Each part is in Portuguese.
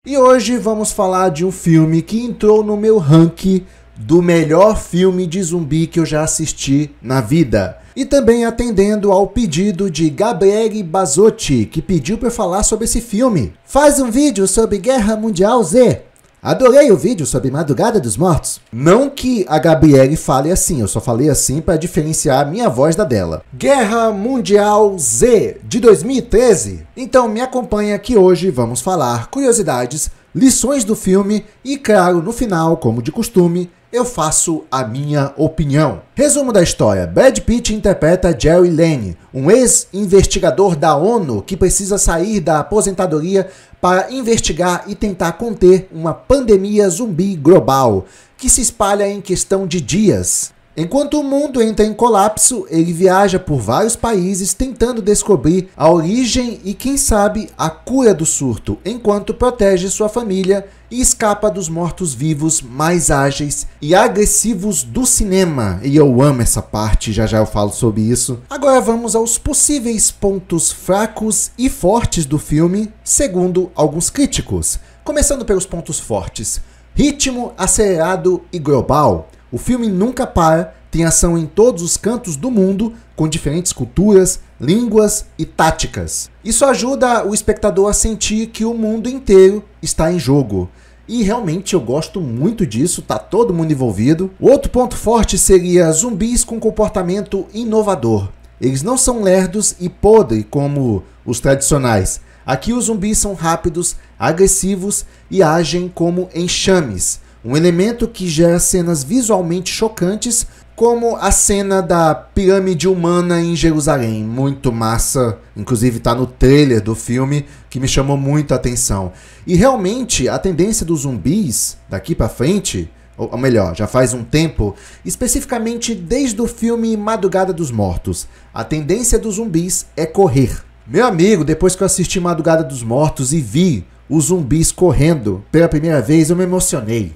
E hoje vamos falar de um filme que entrou no meu ranking do melhor filme de zumbi que eu já assisti na vida. E também atendendo ao pedido de Gabriele Basotti, que pediu para eu falar sobre esse filme. Faz um vídeo sobre Guerra Mundial Z. Adorei o vídeo sobre Madrugada dos Mortos. Não que a Gabriele fale assim, eu só falei assim para diferenciar a minha voz da dela. Guerra Mundial Z, de 2013. Então me acompanha que hoje vamos falar curiosidades, lições do filme e, claro, no final, como de costume, eu faço a minha opinião. Resumo da história. Brad Pitt interpreta Jerry Lane, um ex-investigador da ONU que precisa sair da aposentadoria para investigar e tentar conter uma pandemia zumbi global que se espalha em questão de dias. Enquanto o mundo entra em colapso, ele viaja por vários países tentando descobrir a origem e, quem sabe, a cura do surto, enquanto protege sua família e escapa dos mortos-vivos mais ágeis e agressivos do cinema. E eu amo essa parte, já já eu falo sobre isso. Agora vamos aos possíveis pontos fracos e fortes do filme, segundo alguns críticos. Começando pelos pontos fortes. Ritmo acelerado e global. O filme nunca para, tem ação em todos os cantos do mundo, com diferentes culturas, línguas e táticas. Isso ajuda o espectador a sentir que o mundo inteiro está em jogo. E realmente eu gosto muito disso, tá todo mundo envolvido. Outro ponto forte seria zumbis com comportamento inovador. Eles não são lerdos e podres como os tradicionais. Aqui os zumbis são rápidos, agressivos e agem como enxames. Um elemento que gera cenas visualmente chocantes, como a cena da pirâmide humana em Jerusalém. Muito massa, inclusive está no trailer do filme, que me chamou muito a atenção. E realmente a tendência dos zumbis daqui para frente, ou melhor, já faz um tempo, especificamente desde o filme Madrugada dos Mortos, a tendência dos zumbis é correr. Meu amigo, depois que eu assisti Madrugada dos Mortos e vi os zumbis correndo pela primeira vez, eu me emocionei.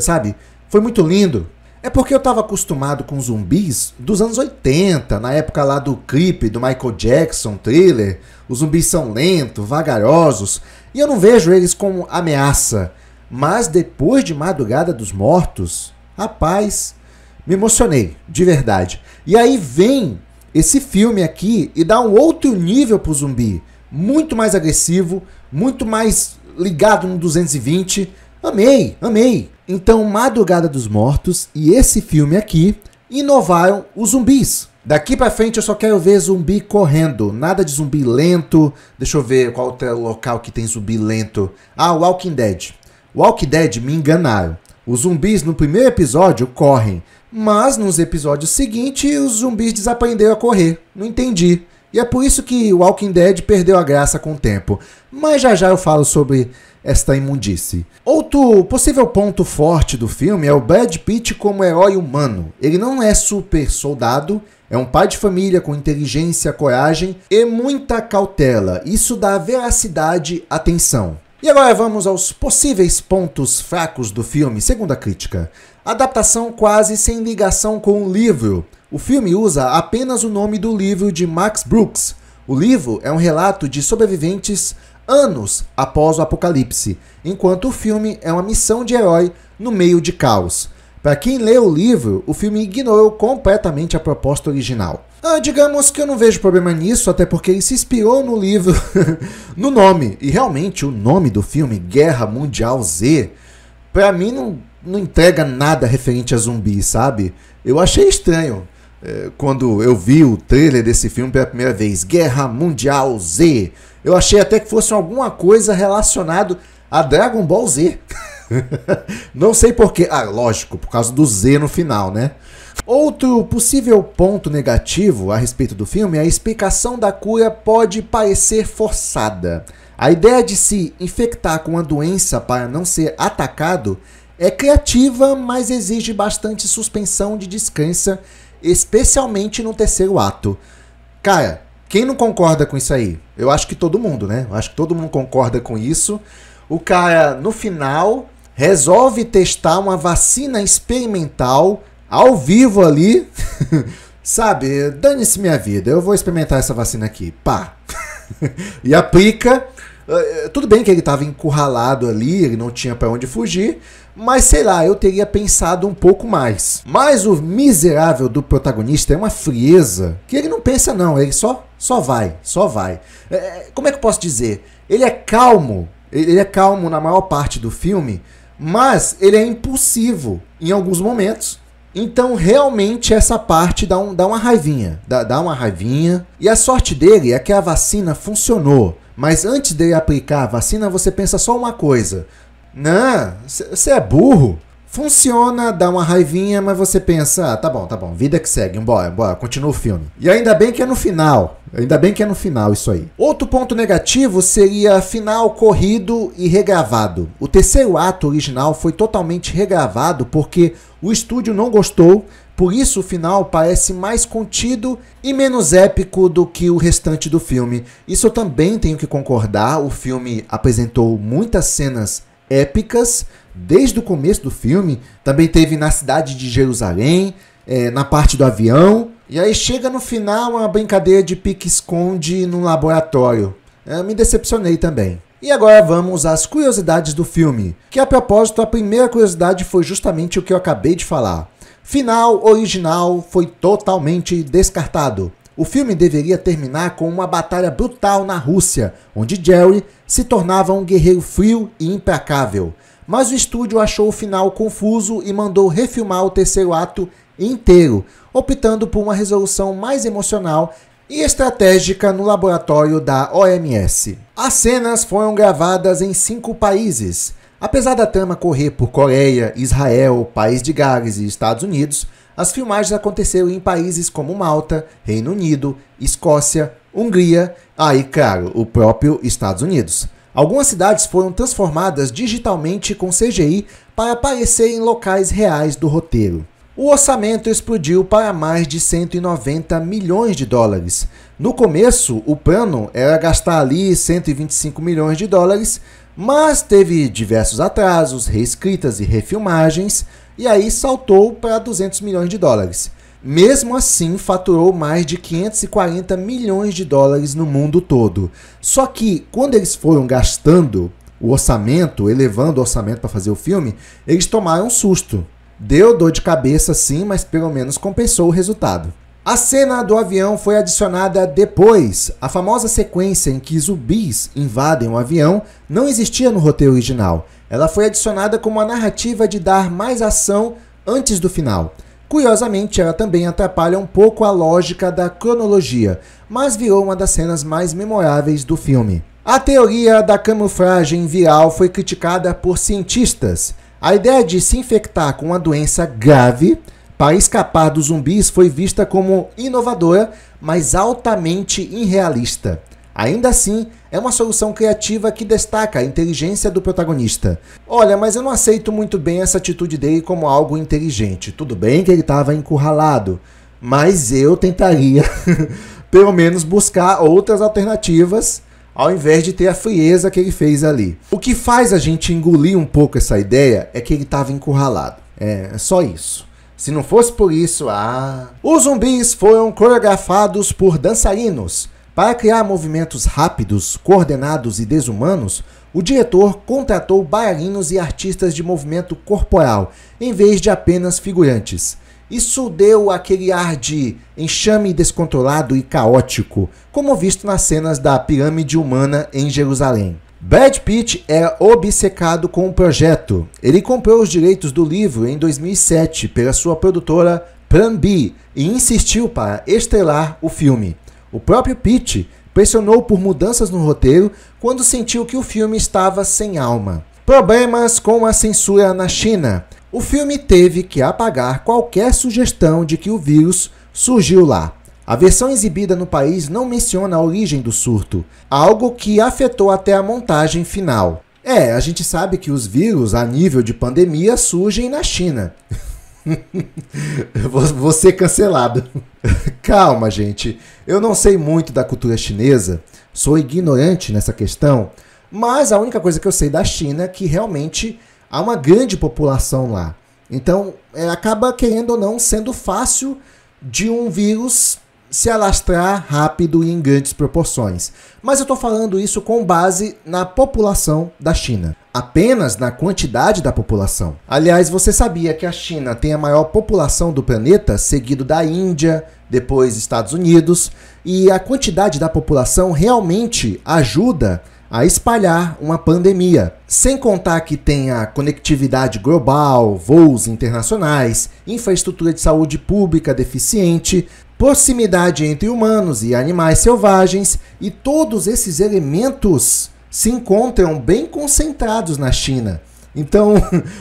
Sabe? Foi muito lindo. É porque eu estava acostumado com zumbis dos anos 80, na época lá do clipe do Michael Jackson, Thriller. Os zumbis são lentos, vagarosos, e eu não vejo eles como ameaça. Mas depois de Madrugada dos Mortos, rapaz, me emocionei, de verdade. E aí vem esse filme aqui e dá um outro nível pro zumbi. Muito mais agressivo, muito mais ligado no 220. Amei. Então, Madrugada dos Mortos e esse filme aqui inovaram os zumbis. Daqui pra frente eu só quero ver zumbi correndo, nada de zumbi lento. Deixa eu ver qual outro local que tem zumbi lento. Ah, Walking Dead. Walking Dead me enganaram. Os zumbis no primeiro episódio correm, mas nos episódios seguintes os zumbis desaprenderam a correr. Não entendi. E é por isso que Walking Dead perdeu a graça com o tempo. Mas já já eu falo sobre esta imundície. Outro possível ponto forte do filme é o Brad Pitt como herói humano. Ele não é super soldado, é um pai de família com inteligência, coragem e muita cautela. Isso dá veracidade à tensão. E agora vamos aos possíveis pontos fracos do filme, segundo a crítica. Adaptação quase sem ligação com o livro. O filme usa apenas o nome do livro de Max Brooks. O livro é um relato de sobreviventes anos após o apocalipse, enquanto o filme é uma missão de herói no meio de caos. Para quem lê o livro, o filme ignorou completamente a proposta original. Digamos que eu não vejo problema nisso, até porque ele se inspirou no livro, no nome. E realmente o nome do filme, Guerra Mundial Z, para mim não entrega nada referente a zumbi, sabe? Eu achei estranho quando eu vi o trailer desse filme pela primeira vez, Guerra Mundial Z. Eu achei até que fosse alguma coisa relacionada a Dragon Ball Z. Não sei porquê. Lógico, por causa do Z no final, né? Outro possível ponto negativo a respeito do filme é a explicação da cura pode parecer forçada. A ideia de se infectar com uma doença para não ser atacado é criativa, mas exige bastante suspensão de descrença, especialmente no terceiro ato. Cara, quem não concorda com isso aí? Eu acho que todo mundo, né? Eu acho que todo mundo concorda com isso. O cara, no final, resolve testar uma vacina experimental ao vivo ali. Sabe, dane-se minha vida, eu vou experimentar essa vacina aqui. Pá! E aplica Tudo bem que ele estava encurralado ali, ele não tinha para onde fugir, mas sei lá, eu teria pensado um pouco mais. Mas o miserável do protagonista é uma frieza que ele não pensa não, ele só vai. Como é que eu posso dizer? Ele é calmo na maior parte do filme, mas ele é impulsivo em alguns momentos. Então, realmente, essa parte dá uma raivinha. Dá uma raivinha. E a sorte dele é que a vacina funcionou. Mas antes dele aplicar a vacina, você pensa só uma coisa. Não, você é burro. Funciona, dá uma raivinha, mas você pensa, tá bom, vida que segue, bora, continua o filme. E ainda bem que é no final. Isso aí. Outro ponto negativo seria final corrido e regravado. O terceiro ato original foi totalmente regravado porque o estúdio não gostou, por isso o final parece mais contido e menos épico do que o restante do filme. Isso eu também tenho que concordar, o filme apresentou muitas cenas épicas desde o começo do filme, também teve na cidade de Jerusalém, na parte do avião, e aí chega no final uma brincadeira de pique-esconde no laboratório. Me decepcionei também. E agora vamos às curiosidades do filme, que a propósito a primeira curiosidade foi justamente o que eu acabei de falar. Final original foi totalmente descartado. O filme deveria terminar com uma batalha brutal na Rússia, onde Jerry se tornava um guerreiro frio e implacável. Mas o estúdio achou o final confuso e mandou refilmar o terceiro ato inteiro, optando por uma resolução mais emocional e estratégica no laboratório da OMS. As cenas foram gravadas em 5 países. Apesar da trama correr por Coreia, Israel, País de Gales e Estados Unidos, as filmagens aconteceram em países como Malta, Reino Unido, Escócia, Hungria e, claro, o próprio Estados Unidos. Algumas cidades foram transformadas digitalmente com CGI para parecerem locais reais do roteiro. O orçamento explodiu para mais de 190 milhões de dólares. No começo, o plano era gastar ali 125 milhões de dólares, mas teve diversos atrasos, reescritas e refilmagens, e aí saltou para 200 milhões de dólares. Mesmo assim, faturou mais de 540 milhões de dólares no mundo todo. Só que, quando eles foram gastando o orçamento, elevando o orçamento para fazer o filme, eles tomaram um susto. Deu dor de cabeça sim, mas pelo menos compensou o resultado. A cena do avião foi adicionada depois. A famosa sequência em que zumbis invadem o avião não existia no roteiro original. Ela foi adicionada como a narrativa de dar mais ação antes do final. Curiosamente, ela também atrapalha um pouco a lógica da cronologia, mas virou uma das cenas mais memoráveis do filme. A teoria da camuflagem viral foi criticada por cientistas. A ideia de se infectar com uma doença grave para escapar dos zumbis foi vista como inovadora, mas altamente irrealista. Ainda assim, é uma solução criativa que destaca a inteligência do protagonista. Olha, mas eu não aceito muito bem essa atitude dele como algo inteligente. Tudo bem que ele estava encurralado, mas eu tentaria, pelo menos, buscar outras alternativas, ao invés de ter a frieza que ele fez ali. O que faz a gente engolir um pouco essa ideia é que ele estava encurralado. É só isso. Se não fosse por isso, Os zumbis foram coreografados por dançarinos. Para criar movimentos rápidos, coordenados e desumanos, o diretor contratou bailarinos e artistas de movimento corporal, em vez de apenas figurantes. Isso deu aquele ar de enxame descontrolado e caótico, como visto nas cenas da pirâmide humana em Jerusalém. Brad Pitt era obcecado com o projeto. Ele comprou os direitos do livro em 2007 pela sua produtora Plan B e insistiu para estrelar o filme. O próprio Pitt pressionou por mudanças no roteiro quando sentiu que o filme estava sem alma. Problemas com a censura na China. O filme teve que apagar qualquer sugestão de que o vírus surgiu lá. A versão exibida no país não menciona a origem do surto, algo que afetou até a montagem final. A gente sabe que os vírus a nível de pandemia surgem na China. Vou ser cancelado. Calma, gente. Eu não sei muito da cultura chinesa, sou ignorante nessa questão, mas a única coisa que eu sei da China é que realmente há uma grande população lá. Então, acaba, querendo ou não, sendo fácil de um vírus se alastrar rápido e em grandes proporções. Mas eu estou falando isso com base na população da China. Apenas na quantidade da população. Aliás, você sabia que a China tem a maior população do planeta, seguido da Índia, depois Estados Unidos, e a quantidade da população realmente ajuda a espalhar uma pandemia. Sem contar que tem a conectividade global, voos internacionais, infraestrutura de saúde pública deficiente, proximidade entre humanos e animais selvagens, e todos esses elementos se encontram bem concentrados na China. Então,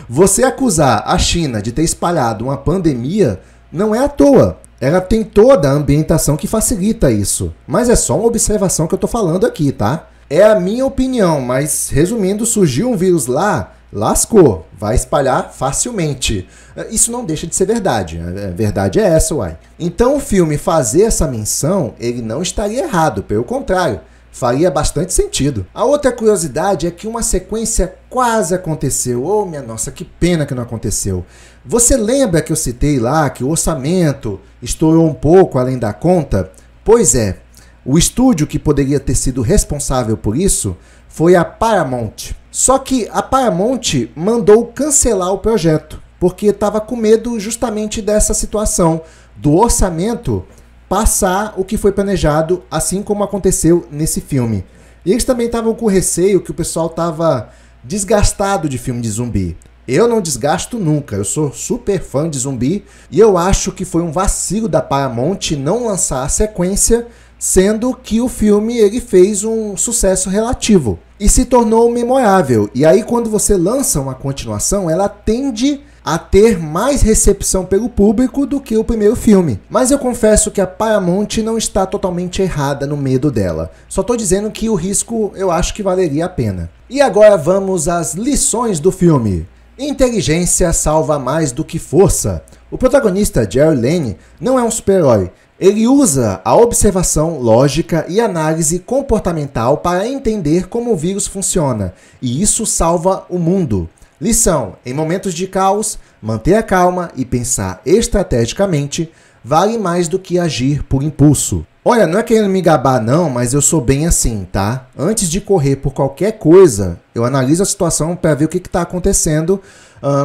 você acusar a China de ter espalhado uma pandemia não é à toa. Ela tem toda a ambientação que facilita isso. Mas é só uma observação que eu estou falando aqui, tá? É a minha opinião, mas resumindo, surgiu um vírus lá, lascou, vai espalhar facilmente. Isso não deixa de ser verdade, a verdade é essa, uai. Então o filme fazer essa menção, ele não estaria errado, pelo contrário, faria bastante sentido. A outra curiosidade é que uma sequência quase aconteceu. Oh, minha nossa, que pena que não aconteceu. Você lembra que eu citei lá que o orçamento estourou um pouco além da conta? Pois é. O estúdio que poderia ter sido responsável por isso foi a Paramount. Só que a Paramount mandou cancelar o projeto, porque estava com medo justamente dessa situação, do orçamento passar o que foi planejado, assim como aconteceu nesse filme. E eles também estavam com receio que o pessoal estava desgastado de filme de zumbi. Eu não desgasto nunca, eu sou super fã de zumbi, e eu acho que foi um vacilo da Paramount não lançar a sequência, sendo que o filme ele fez um sucesso relativo e se tornou memorável. E aí quando você lança uma continuação, ela tende a ter mais recepção pelo público do que o primeiro filme. Mas eu confesso que a Paramount não está totalmente errada no medo dela. Só estou dizendo que o risco eu acho que valeria a pena. E agora vamos às lições do filme. Inteligência salva mais do que força. O protagonista, Jerry Lane, não é um super-herói. Ele usa a observação lógica e análise comportamental para entender como o vírus funciona, e isso salva o mundo. Lição: em momentos de caos, manter a calma e pensar estrategicamente vale mais do que agir por impulso. Olha, não é querendo me gabar não, mas eu sou bem assim, tá? Antes de correr por qualquer coisa, eu analiso a situação para ver o que está acontecendo.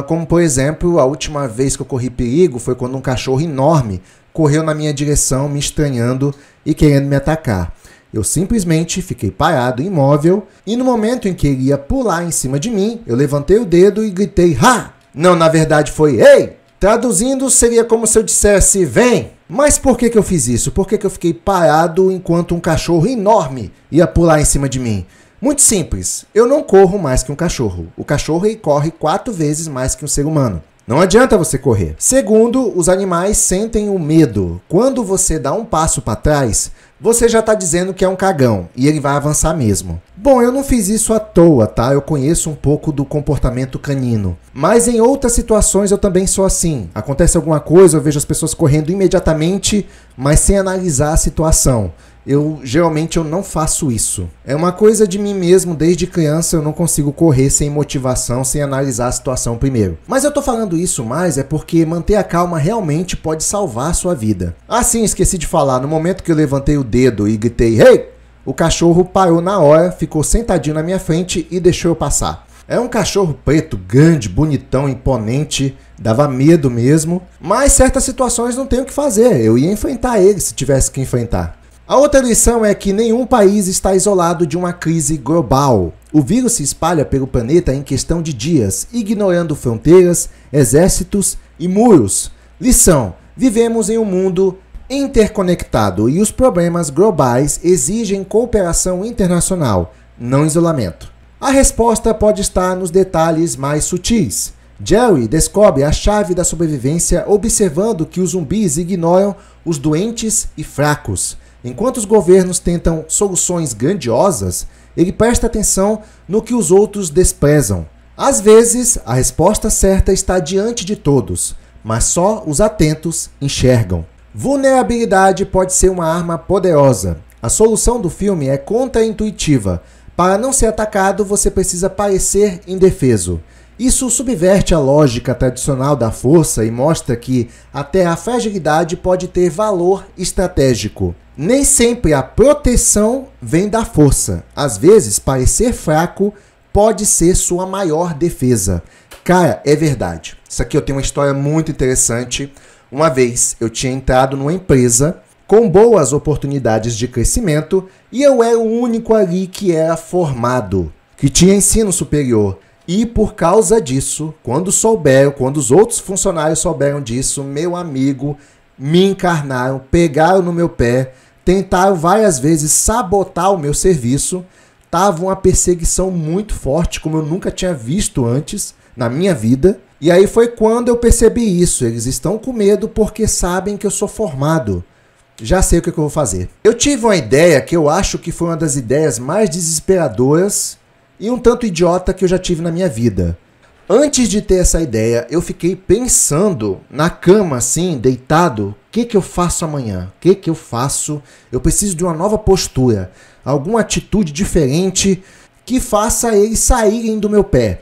Como, por exemplo, a última vez que eu corri perigo foi quando um cachorro enorme correu na minha direção, me estranhando e querendo me atacar. Eu simplesmente fiquei parado, imóvel, e no momento em que ele ia pular em cima de mim, eu levantei o dedo e gritei, "Ha!" Não, na verdade foi, "Ei!" Traduzindo, seria como se eu dissesse, "Vem!" Mas por que eu fiz isso? Por que eu fiquei parado enquanto um cachorro enorme ia pular em cima de mim? Muito simples, eu não corro mais que um cachorro. O cachorro ele corre 4 vezes mais que um ser humano. Não adianta você correr. Segundo, os animais sentem o medo. Quando você dá um passo para trás, você já está dizendo que é um cagão e ele vai avançar mesmo. Bom, eu não fiz isso à toa, tá? Eu conheço um pouco do comportamento canino. Mas em outras situações eu também sou assim. Acontece alguma coisa, eu vejo as pessoas correndo imediatamente, mas sem analisar a situação. Geralmente eu não faço isso. É uma coisa de mim mesmo, desde criança eu não consigo correr sem motivação, sem analisar a situação primeiro. Mas eu tô falando isso mais é porque manter a calma realmente pode salvar a sua vida. Ah sim, esqueci de falar, no momento que eu levantei o dedo e gritei, "Hey!", o cachorro parou na hora, ficou sentadinho na minha frente e deixou eu passar. É um cachorro preto, grande, bonitão, imponente, dava medo mesmo, mas certas situações não tem o que fazer, eu ia enfrentar ele se tivesse que enfrentar. A outra lição é que nenhum país está isolado de uma crise global. O vírus se espalha pelo planeta em questão de dias, ignorando fronteiras, exércitos e muros. Lição: vivemos em um mundo interconectado e os problemas globais exigem cooperação internacional, não isolamento. A resposta pode estar nos detalhes mais sutis. Jerry descobre a chave da sobrevivência observando que os zumbis ignoram os doentes e fracos. Enquanto os governos tentam soluções grandiosas, ele presta atenção no que os outros desprezam. Às vezes, a resposta certa está diante de todos, mas só os atentos enxergam. Vulnerabilidade pode ser uma arma poderosa. A solução do filme é contra-intuitiva. Para não ser atacado, você precisa parecer indefeso. Isso subverte a lógica tradicional da força e mostra que até a fragilidade pode ter valor estratégico. Nem sempre a proteção vem da força. Às vezes, parecer fraco pode ser sua maior defesa. Cara, é verdade. Isso aqui eu tenho uma história muito interessante. Uma vez eu tinha entrado numa empresa com boas oportunidades de crescimento e eu era o único ali que era formado, que tinha ensino superior. E por causa disso, quando os outros funcionários souberam disso, meu amigo, me encarnaram, pegaram no meu pé, tentaram várias vezes sabotar o meu serviço. Tava uma perseguição muito forte, como eu nunca tinha visto antes na minha vida. E aí foi quando eu percebi isso. Eles estão com medo porque sabem que eu sou formado. Já sei o que eu vou fazer. Eu tive uma ideia que eu acho que foi uma das ideias mais desesperadoras e um tanto idiota que eu já tive na minha vida. Antes de ter essa ideia, eu fiquei pensando na cama, assim, deitado. O que eu faço amanhã? O que eu faço? Eu preciso de uma nova postura. Alguma atitude diferente que faça eles saírem do meu pé.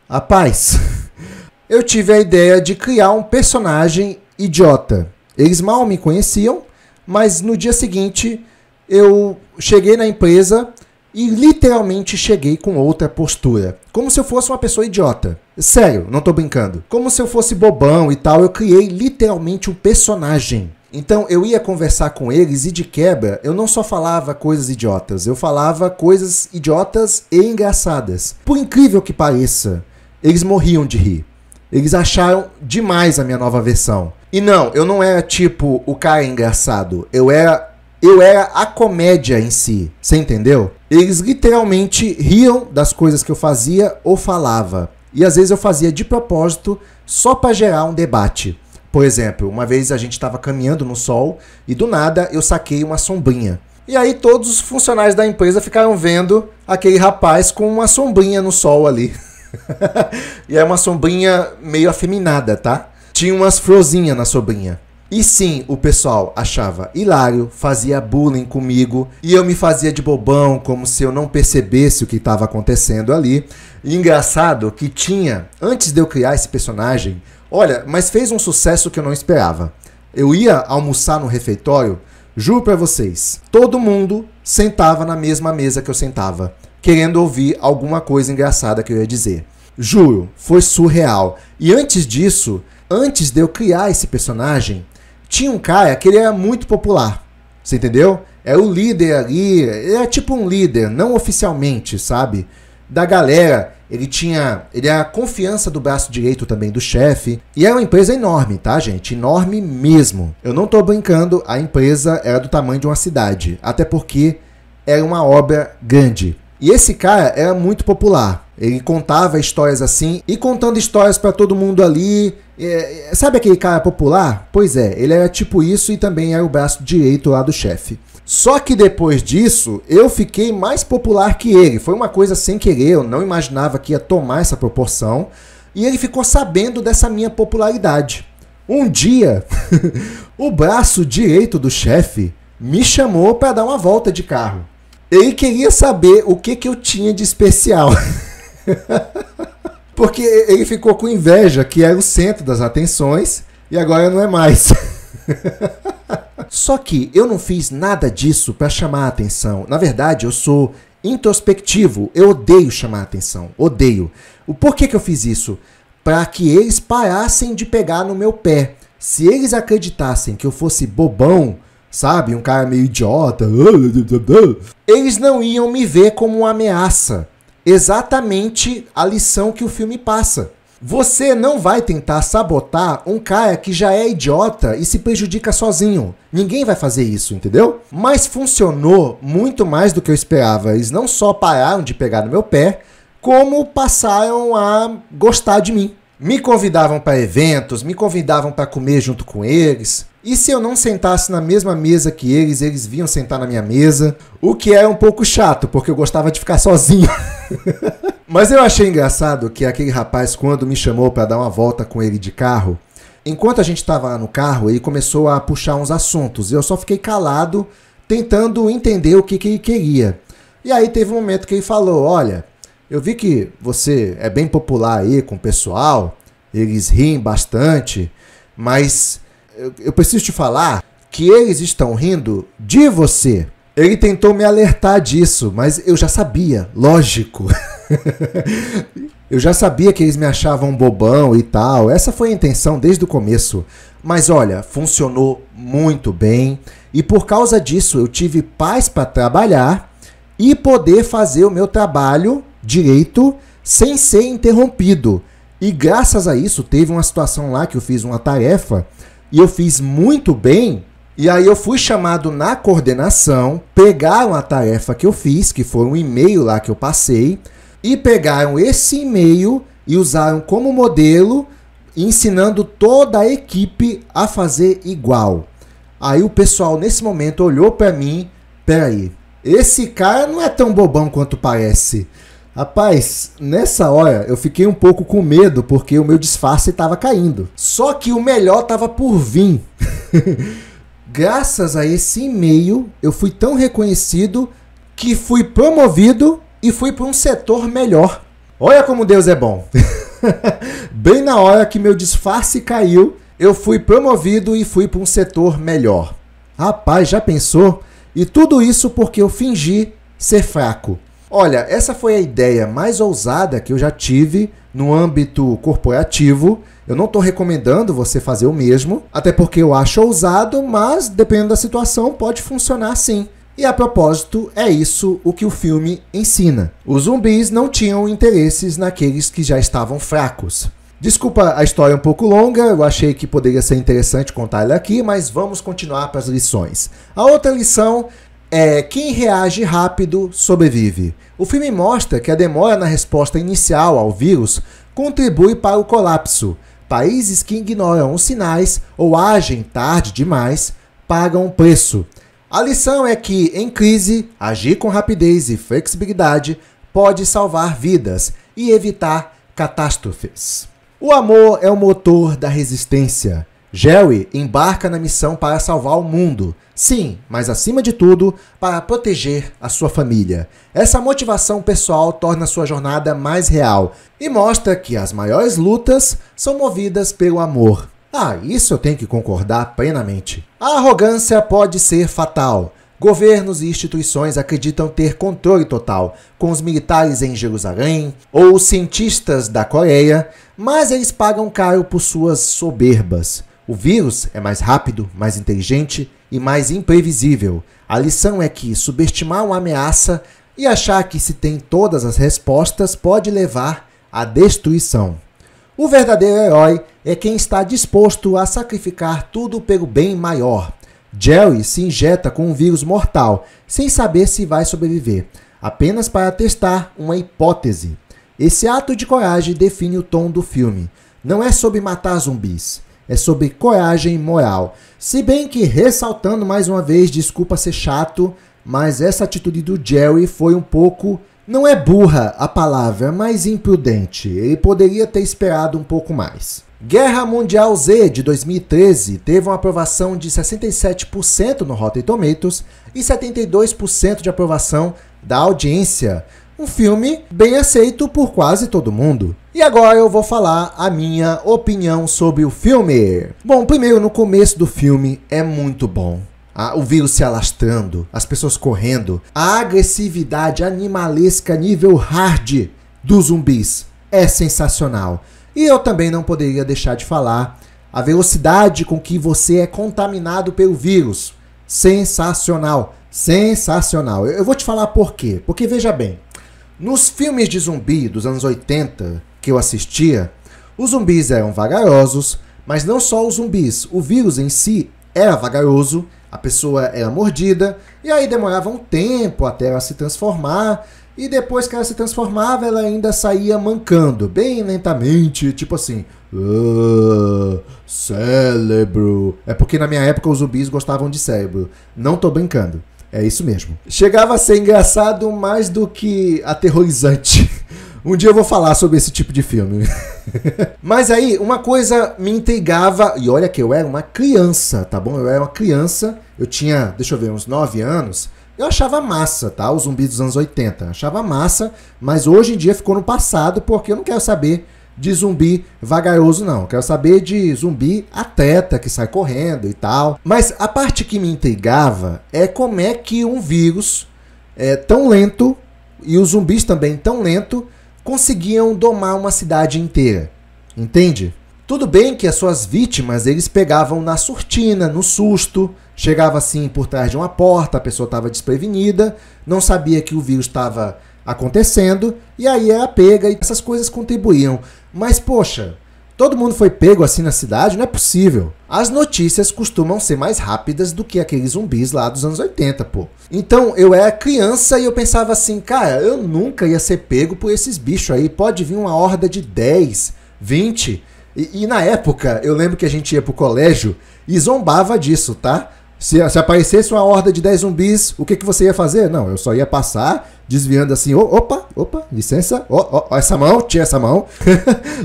Rapaz, eu tive a ideia de criar um personagem idiota. Eles mal me conheciam, mas no dia seguinte eu cheguei na empresa e literalmente cheguei com outra postura. Como se eu fosse uma pessoa idiota. Sério, não tô brincando. Como se eu fosse bobão e tal, eu criei literalmente um personagem. Então eu ia conversar com eles e de quebra eu não só falava coisas idiotas, eu falava coisas idiotas e engraçadas. Por incrível que pareça, eles morriam de rir. Eles acharam demais a minha nova versão. E não, eu não era tipo o cara engraçado. Eu era a comédia em si. Você entendeu? Eles literalmente riam das coisas que eu fazia ou falava. E às vezes eu fazia de propósito só para gerar um debate. Por exemplo, uma vez a gente estava caminhando no sol e do nada eu saquei uma sombrinha. E aí todos os funcionários da empresa ficaram vendo aquele rapaz com uma sombrinha no sol ali. E é uma sombrinha meio afeminada, tá? Tinha umas florzinhas na sombrinha. E sim, o pessoal achava hilário, fazia bullying comigo e eu me fazia de bobão, como se eu não percebesse o que estava acontecendo ali. E engraçado que tinha, antes de eu criar esse personagem, olha, mas fez um sucesso que eu não esperava. Eu ia almoçar no refeitório, juro pra vocês, todo mundo sentava na mesma mesa que eu sentava, querendo ouvir alguma coisa engraçada que eu ia dizer. Juro, foi surreal. E antes disso, antes de eu criar esse personagem, tinha um cara que ele era muito popular. Você entendeu? Era o líder ali, ele era tipo um líder, não oficialmente, sabe? Da galera, ele era a confiança do braço direito também do chefe. E era uma empresa enorme, tá, gente? Enorme mesmo. Eu não tô brincando, a empresa era do tamanho de uma cidade. Até porque era uma obra grande. E esse cara era muito popular. Ele contava histórias assim, e contando histórias pra todo mundo ali. Sabe aquele cara popular? Pois é, ele era tipo isso e também era o braço direito lá do chefe. Só que depois disso, eu fiquei mais popular que ele. Foi uma coisa sem querer, eu não imaginava que ia tomar essa proporção. E ele ficou sabendo dessa minha popularidade. Um dia, o braço direito do chefe me chamou para dar uma volta de carro. Ele queria saber o que eu tinha de especial. Porque ele ficou com inveja que era o centro das atenções e agora não é mais. Só que eu não fiz nada disso para chamar a atenção. Na verdade, eu sou introspectivo. Eu odeio chamar a atenção. Odeio. O porquê que eu fiz isso? Para que eles parassem de pegar no meu pé. Se eles acreditassem que eu fosse bobão, sabe, um cara meio idiota, eles não iam me ver como uma ameaça. Exatamente a lição que o filme passa. Você não vai tentar sabotar um cara que já é idiota e se prejudica sozinho. Ninguém vai fazer isso, entendeu? Mas funcionou muito mais do que eu esperava. Eles não só pararam de pegar no meu pé, como passaram a gostar de mim. Me convidavam para eventos, me convidavam para comer junto com eles. E se eu não sentasse na mesma mesa que eles vinham sentar na minha mesa, o que era um pouco chato, porque eu gostava de ficar sozinho. Mas eu achei engraçado que aquele rapaz, quando me chamou para dar uma volta com ele de carro, enquanto a gente estava lá no carro, ele começou a puxar uns assuntos. Eu só fiquei calado, tentando entender o que ele queria. E aí teve um momento que ele falou, olha, Eu vi que você é bem popular aí com o pessoal, eles riem bastante, mas eu preciso te falar que eles estão rindo de você. Ele tentou me alertar disso, mas eu já sabia, lógico. Eu já sabia que eles me achavam bobão e tal. Essa foi a intenção desde o começo. Mas olha, funcionou muito bem. E por causa disso eu tive paz para trabalhar e poder fazer o meu trabalho direito sem ser interrompido. E graças a isso teve uma situação lá que eu fiz uma tarefa e eu fiz muito bem. E aí eu fui chamado na coordenação, pegaram a tarefa que eu fiz, que foi um e-mail lá que eu passei, e pegaram esse e-mail e usaram como modelo, ensinando toda a equipe a fazer igual. Aí o pessoal nesse momento olhou para mim, peraí, esse cara não é tão bobão quanto parece. Rapaz, nessa hora eu fiquei um pouco com medo porque o meu disfarce estava caindo. Só que o melhor estava por vir. Graças a esse e-mail, eu fui tão reconhecido que fui promovido e fui para um setor melhor. Olha como Deus é bom. Bem na hora que meu disfarce caiu, eu fui promovido e fui para um setor melhor. Rapaz, já pensou? E tudo isso porque eu fingi ser fraco. Olha, essa foi a ideia mais ousada que eu já tive no âmbito corporativo. Eu não estou recomendando você fazer o mesmo, até porque eu acho ousado, mas dependendo da situação pode funcionar sim. E a propósito, é isso o que o filme ensina. Os zumbis não tinham interesses naqueles que já estavam fracos. Desculpa a história um pouco longa, eu achei que poderia ser interessante contar ela aqui, mas vamos continuar para as lições. A outra lição é: quem reage rápido sobrevive. O filme mostra que a demora na resposta inicial ao vírus contribui para o colapso. Países que ignoram os sinais ou agem tarde demais pagam o preço. A lição é que, em crise, agir com rapidez e flexibilidade pode salvar vidas e evitar catástrofes. O amor é o motor da resistência. Jerry embarca na missão para salvar o mundo. Sim, mas acima de tudo, para proteger a sua família. Essa motivação pessoal torna sua jornada mais real e mostra que as maiores lutas são movidas pelo amor. Isso eu tenho que concordar plenamente. A arrogância pode ser fatal. Governos e instituições acreditam ter controle total, com os militares em Jerusalém ou os cientistas da Coreia, mas eles pagam caro por suas soberbas. O vírus é mais rápido, mais inteligente e mais imprevisível. A lição é que subestimar uma ameaça e achar que se tem todas as respostas pode levar à destruição. O verdadeiro herói é quem está disposto a sacrificar tudo pelo bem maior. Jerry se injeta com um vírus mortal, sem saber se vai sobreviver, apenas para testar uma hipótese. Esse ato de coragem define o tom do filme. Não é sobre matar zumbis, é sobre coragem moral. Se bem que, ressaltando mais uma vez, desculpa ser chato, mas essa atitude do Jerry foi um pouco... Não é burra a palavra, mas imprudente. Ele poderia ter esperado um pouco mais. Guerra Mundial Z, de 2013, teve uma aprovação de 67% no Rotten Tomatoes e 72% de aprovação da audiência. Um filme bem aceito por quase todo mundo. E agora eu vou falar a minha opinião sobre o filme. Bom, primeiro, no começo do filme é muito bom. O vírus se alastrando, as pessoas correndo, a agressividade animalesca nível hard dos zumbis é sensacional. E eu também não poderia deixar de falar a velocidade com que você é contaminado pelo vírus. Sensacional, sensacional. Eu vou te falar por quê. Porque veja bem, nos filmes de zumbi dos anos 80 que eu assistia, os zumbis eram vagarosos, mas não só os zumbis, o vírus em si era vagaroso. A pessoa era mordida e aí demorava um tempo até ela se transformar. E depois que ela se transformava, ela ainda saía mancando, bem lentamente, tipo assim... cérebro. É porque na minha época os zumbis gostavam de cérebro. Não tô brincando. É isso mesmo. Chegava a ser engraçado mais do que aterrorizante. Um dia eu vou falar sobre esse tipo de filme. Mas aí, uma coisa me intrigava, e olha que eu era uma criança, tá bom? Eu era uma criança, eu tinha, deixa eu ver, uns 9 anos. Eu achava massa, tá? Os zumbis dos anos 80. Achava massa, mas hoje em dia ficou no passado porque eu não quero saber de zumbi vagaroso, não. Eu quero saber de zumbi atleta que sai correndo e tal. Mas a parte que me intrigava é como é que um vírus tão lento e os zumbis também tão lento conseguiam domar uma cidade inteira. Entende? Tudo bem que as suas vítimas eles pegavam na surtina, no susto, chegava assim por trás de uma porta, a pessoa estava desprevenida, não sabia que o vírus estava acontecendo, e aí era pega e essas coisas contribuíam. Mas, poxa, todo mundo foi pego assim na cidade? Não é possível. As notícias costumam ser mais rápidas do que aqueles zumbis lá dos anos 80, pô. Então, eu era criança e eu pensava assim, cara, eu nunca ia ser pego por esses bichos aí. Pode vir uma horda de 10, 20... E na época, eu lembro que a gente ia pro colégio e zombava disso, tá? Se aparecesse uma horda de 10 zumbis, o que você ia fazer? Não, eu só ia passar, desviando assim, opa, licença, essa mão, tira essa mão.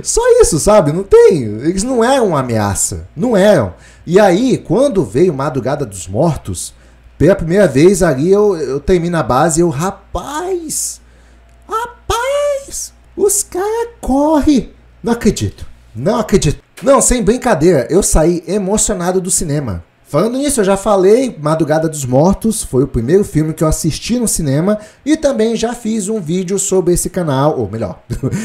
Só isso, sabe? Não tem, eles não eram uma ameaça, não eram. E aí, quando veio Madrugada dos Mortos, pela primeira vez ali, eu termino a base e eu, rapaz, os caras correm. Não acredito. Não, sem brincadeira, eu saí emocionado do cinema. Falando nisso, eu já falei, Madrugada dos Mortos foi o primeiro filme que eu assisti no cinema e também já fiz um vídeo sobre esse canal, ou melhor,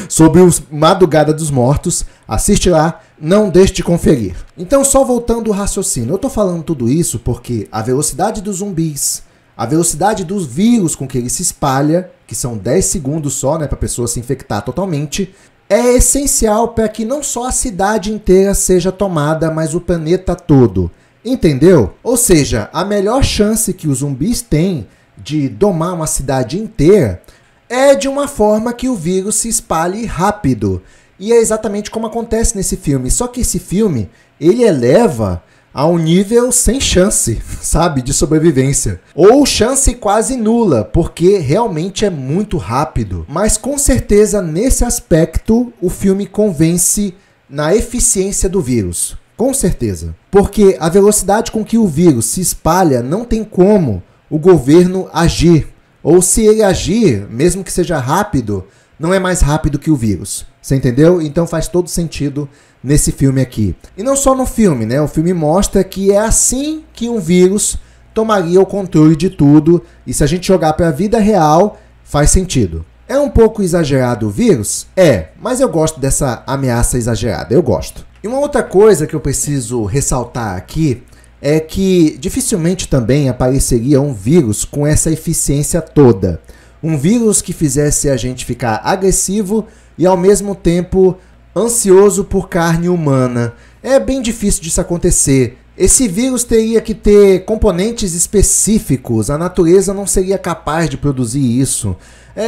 sobre o Madrugada dos Mortos. Assiste lá, não deixe de conferir. Então, só voltando ao raciocínio, eu tô falando tudo isso porque a velocidade dos zumbis, a velocidade dos vírus com que ele se espalha, que são 10 segundos só, né, pra pessoa se infectar totalmente, é essencial para que não só a cidade inteira seja tomada, mas o planeta todo. Entendeu? Ou seja, a melhor chance que os zumbis têm de domar uma cidade inteira é de uma forma que o vírus se espalhe rápido. E é exatamente como acontece nesse filme. Só que esse filme, ele eleva a um nível sem chance, sabe, de sobrevivência. Ou chance quase nula, porque realmente é muito rápido. Mas com certeza, nesse aspecto, o filme convence na eficiência do vírus. Com certeza. Porque a velocidade com que o vírus se espalha, não tem como o governo agir. Ou se ele agir, mesmo que seja rápido, não é mais rápido que o vírus. Você entendeu? Então faz todo sentido nesse filme aqui. E não só no filme, né? O filme mostra que é assim que um vírus tomaria o controle de tudo. E se a gente jogar para a vida real, faz sentido. É um pouco exagerado o vírus? É, mas eu gosto dessa ameaça exagerada, eu gosto. E uma outra coisa que eu preciso ressaltar aqui é que dificilmente também apareceria um vírus com essa eficiência toda. Um vírus que fizesse a gente ficar agressivo e ao mesmo tempo ansioso por carne humana. É bem difícil disso acontecer. Esse vírus teria que ter componentes específicos, a natureza não seria capaz de produzir isso.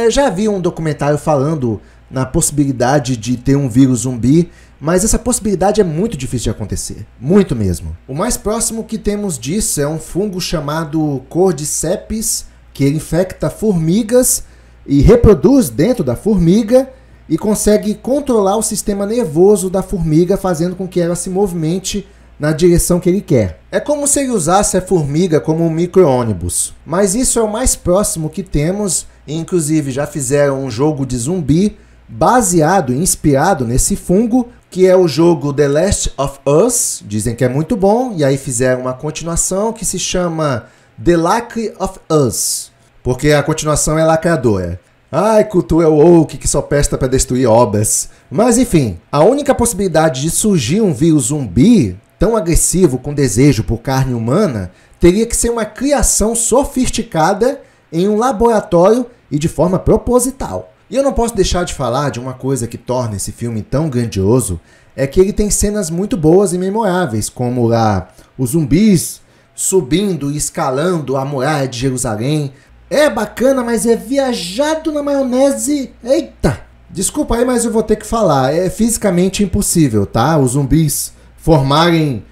Já vi um documentário falando na possibilidade de ter um vírus zumbi, mas essa possibilidade é muito difícil de acontecer, muito mesmo. O mais próximo que temos disso é um fungo chamado Cordyceps, que ele infecta formigas e reproduz dentro da formiga e consegue controlar o sistema nervoso da formiga, fazendo com que ela se movimente na direção que ele quer. É como se ele usasse a formiga como um micro-ônibus. Mas isso é o mais próximo que temos, e inclusive já fizeram um jogo de zumbi baseado e inspirado nesse fungo, que é o jogo The Last of Us, dizem que é muito bom, e aí fizeram uma continuação que se chama The Lacre of Us, porque a continuação é lacradora. Ai, cultura woke que só presta para destruir obras. Mas enfim, a única possibilidade de surgir um vírus zumbi tão agressivo com desejo por carne humana teria que ser uma criação sofisticada em um laboratório e de forma proposital. E eu não posso deixar de falar de uma coisa que torna esse filme tão grandioso, é que ele tem cenas muito boas e memoráveis, como lá os zumbis subindo e escalando a muralha de Jerusalém. É bacana, mas é viajado na maionese. Eita! Desculpa aí, mas eu vou ter que falar. É fisicamente impossível, tá? Os zumbis formarem,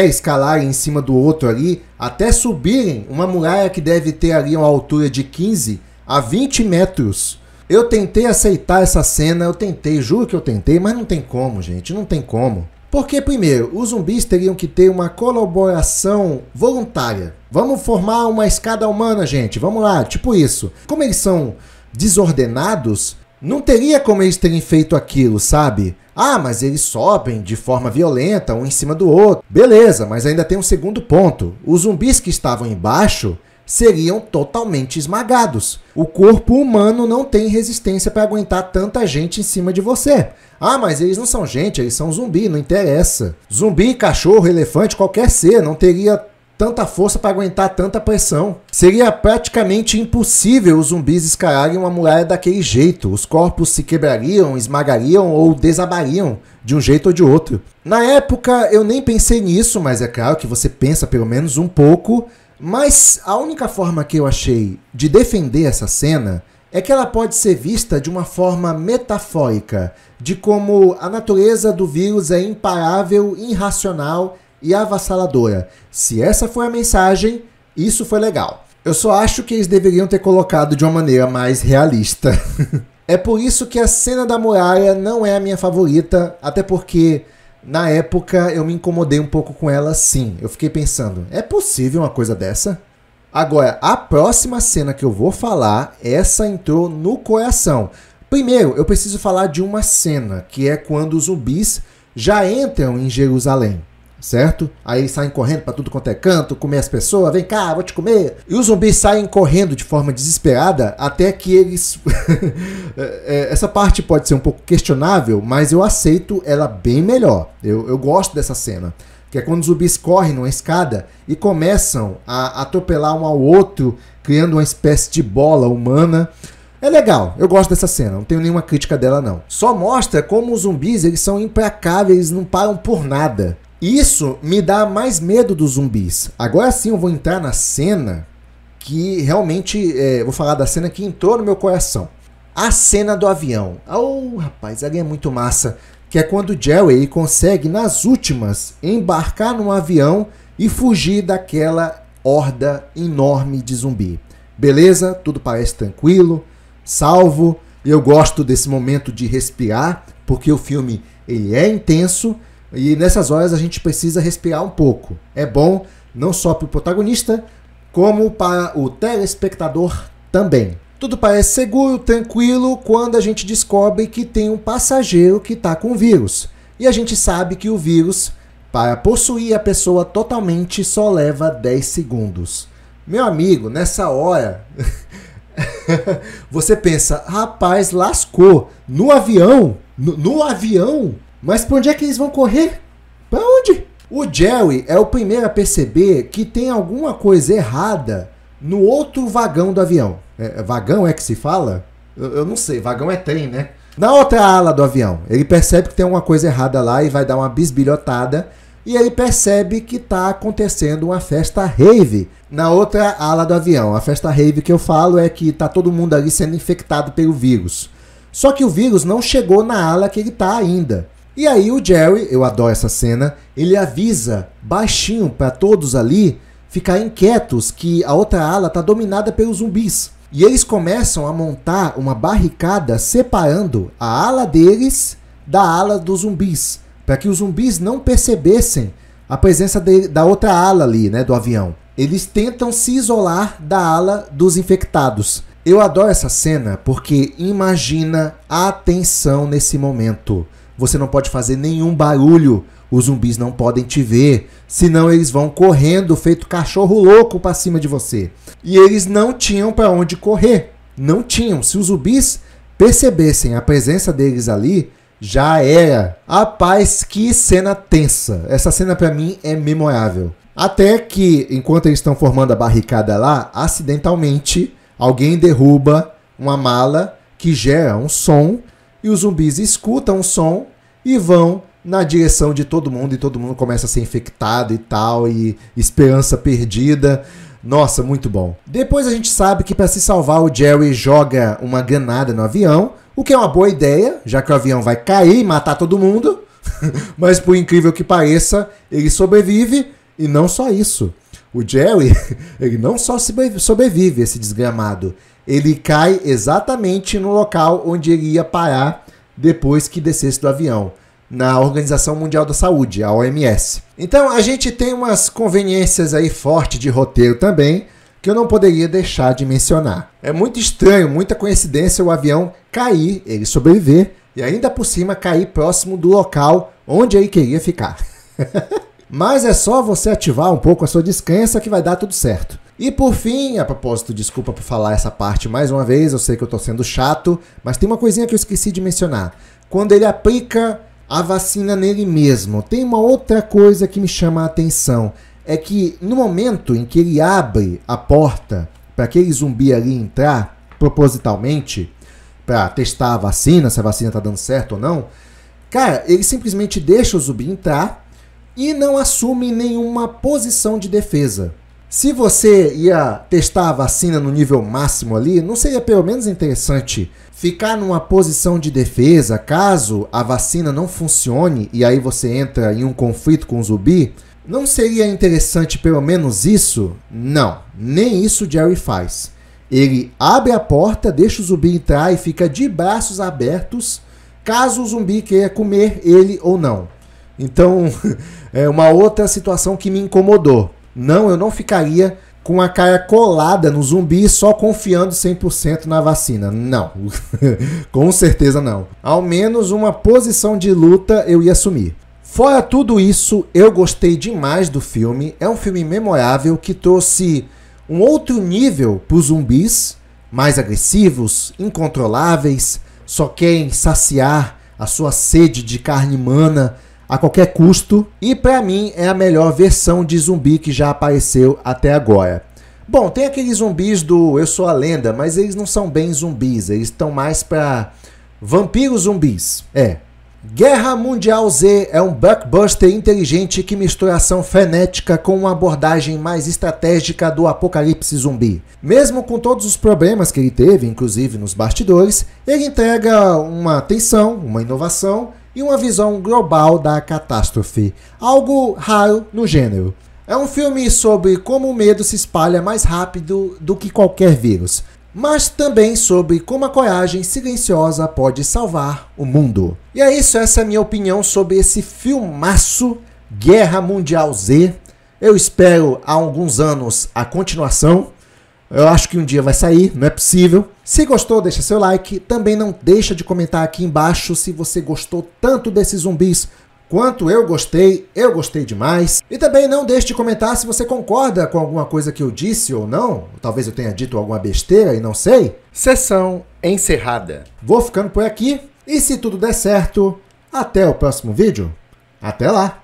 escalarem em cima do outro ali, até subirem uma muralha que deve ter ali uma altura de 15 a 20 metros. Eu tentei aceitar essa cena, juro que eu tentei, mas não tem como, gente, não tem como. Porque, primeiro, os zumbis teriam que ter uma colaboração voluntária. Vamos formar uma escada humana, gente. Vamos lá, tipo isso. Como eles são desordenados, não teria como eles terem feito aquilo, sabe? Ah, mas eles sobem de forma violenta, um em cima do outro. Beleza, mas ainda tem um segundo ponto. Os zumbis que estavam embaixo seriam totalmente esmagados. O corpo humano não tem resistência para aguentar tanta gente em cima de você. Ah, mas eles não são gente, eles são zumbi, não interessa. Zumbi, cachorro, elefante, qualquer ser, não teria tanta força para aguentar tanta pressão. Seria praticamente impossível os zumbis escalarem uma muralha daquele jeito. Os corpos se quebrariam, esmagariam ou desabariam de um jeito ou de outro. Na época eu nem pensei nisso, mas é claro que você pensa pelo menos um pouco. Mas a única forma que eu achei de defender essa cena é que ela pode ser vista de uma forma metafórica, de como a natureza do vírus é imparável, irracional e avassaladora. Se essa foi a mensagem, isso foi legal. Eu só acho que eles deveriam ter colocado de uma maneira mais realista. É por isso que a cena da muralha não é a minha favorita, até porque na época eu me incomodei um pouco com ela sim. Eu fiquei pensando, é possível uma coisa dessa? Agora, a próxima cena que eu vou falar, essa entrou no coração. Primeiro, eu preciso falar de uma cena, que é quando os zumbis já entram em Jerusalém, certo? Aí eles saem correndo para tudo quanto é canto, comer as pessoas, vem cá, vou te comer. E os zumbis saem correndo de forma desesperada até que eles... Essa parte pode ser um pouco questionável, mas eu aceito ela bem melhor. Eu gosto dessa cena. Que é quando os zumbis correm numa escada e começam a atropelar um ao outro, criando uma espécie de bola humana. É legal, eu gosto dessa cena, não tenho nenhuma crítica dela não. Só mostra como os zumbis eles são implacáveis, eles não param por nada. Isso me dá mais medo dos zumbis. Agora sim eu vou entrar na cena que realmente, vou falar da cena que entrou no meu coração. A cena do avião. Oh, rapaz, ali é muito massa. Que é quando o Jerry consegue, nas últimas, embarcar num avião e fugir daquela horda enorme de zumbi. Beleza? Tudo parece tranquilo, salvo. Eu gosto desse momento de respirar, porque o filme ele é intenso e nessas horas a gente precisa respirar um pouco. É bom não só para o protagonista, como para o telespectador também. Tudo parece seguro, tranquilo, quando a gente descobre que tem um passageiro que está com o vírus. E a gente sabe que o vírus, para possuir a pessoa totalmente, só leva 10 segundos. Meu amigo, nessa hora, você pensa, rapaz, lascou. No avião? No avião? Mas para onde é que eles vão correr? Para onde? O Jerry é o primeiro a perceber que tem alguma coisa errada no outro vagão do avião. Vagão é que se fala? Eu não sei, vagão é trem, né? Na outra ala do avião, ele percebe que tem alguma coisa errada lá e vai dar uma bisbilhotada. E ele percebe que está acontecendo uma festa rave na outra ala do avião. A festa rave que eu falo é que está todo mundo ali sendo infectado pelo vírus. Só que o vírus não chegou na ala que ele está ainda. E aí o Jerry, eu adoro essa cena, ele avisa baixinho para todos ali ficarem quietos que a outra ala está dominada pelos zumbis. E eles começam a montar uma barricada separando a ala deles da ala dos zumbis, para que os zumbis não percebessem a presença da outra ala ali, né, do avião. Eles tentam se isolar da ala dos infectados. Eu adoro essa cena porque imagina a tensão nesse momento. Você não pode fazer nenhum barulho, os zumbis não podem te ver, senão eles vão correndo feito cachorro louco para cima de você. E eles não tinham para onde correr, não tinham. Se os zumbis percebessem a presença deles ali, já era. Rapaz, que cena tensa. Essa cena para mim é memorável. Até que, enquanto eles estão formando a barricada lá, acidentalmente, alguém derruba uma mala que gera um som e os zumbis escutam o som e vão na direção de todo mundo e todo mundo começa a ser infectado e tal, e esperança perdida. Nossa, muito bom. Depois a gente sabe que para se salvar o Jerry joga uma granada no avião, o que é uma boa ideia, já que o avião vai cair e matar todo mundo. Mas por incrível que pareça, ele sobrevive e não só isso. O Jerry, ele não só sobrevive, esse desgramado. Ele cai exatamente no local onde ele ia parar depois que descesse do avião. na Organização Mundial da Saúde, a OMS. Então a gente tem umas conveniências aí fortes de roteiro também, que eu não poderia deixar de mencionar. É muito estranho, muita coincidência o avião cair, ele sobreviver, e ainda por cima cair próximo do local onde ele queria ficar. Mas é só você ativar um pouco a sua descrença que vai dar tudo certo. E por fim, a propósito, desculpa por falar essa parte mais uma vez, eu sei que eu tô sendo chato, mas tem uma coisinha que eu esqueci de mencionar. Quando ele aplica a vacina nele mesmo, tem uma outra coisa que me chama a atenção. É que no momento em que ele abre a porta para aquele zumbi ali entrar, propositalmente, para testar a vacina, se a vacina tá dando certo ou não, cara, ele simplesmente deixa o zumbi entrar e não assume nenhuma posição de defesa. Se você ia testar a vacina no nível máximo ali, não seria pelo menos interessante ficar numa posição de defesa caso a vacina não funcione e aí você entra em um conflito com o zumbi? Não seria interessante pelo menos isso? Não, nem isso Jerry faz. Ele abre a porta, deixa o zumbi entrar e fica de braços abertos caso o zumbi queira comer ele ou não. Então, é uma outra situação que me incomodou. Não, eu não ficaria com a cara colada no zumbi só confiando 100% na vacina. Não, com certeza não. Ao menos uma posição de luta eu ia assumir. Fora tudo isso, eu gostei demais do filme. É um filme memorável que trouxe um outro nível para os zumbis, mais agressivos, incontroláveis, só querem saciar a sua sede de carne humana a qualquer custo, e para mim é a melhor versão de zumbi que já apareceu até agora. Bom, tem aqueles zumbis do Eu Sou a Lenda, mas eles não são bem zumbis, eles estão mais para vampiros zumbis. Guerra Mundial Z é um blockbuster inteligente que mistura ação frenética com uma abordagem mais estratégica do apocalipse zumbi. Mesmo com todos os problemas que ele teve, inclusive nos bastidores, ele entrega uma tensão, uma inovação e uma visão global da catástrofe, algo raro no gênero. É um filme sobre como o medo se espalha mais rápido do que qualquer vírus, mas também sobre como a coragem silenciosa pode salvar o mundo. E é isso, essa é a minha opinião sobre esse filmaço Guerra Mundial Z. Eu espero há alguns anos a continuação. Eu acho que um dia vai sair, não é possível. Se gostou, deixa seu like. Também não deixa de comentar aqui embaixo se você gostou tanto desses zumbis quanto eu gostei demais. E também não deixe de comentar se você concorda com alguma coisa que eu disse ou não. Talvez eu tenha dito alguma besteira e não sei. Sessão encerrada. Vou ficando por aqui e se tudo der certo, até o próximo vídeo. Até lá!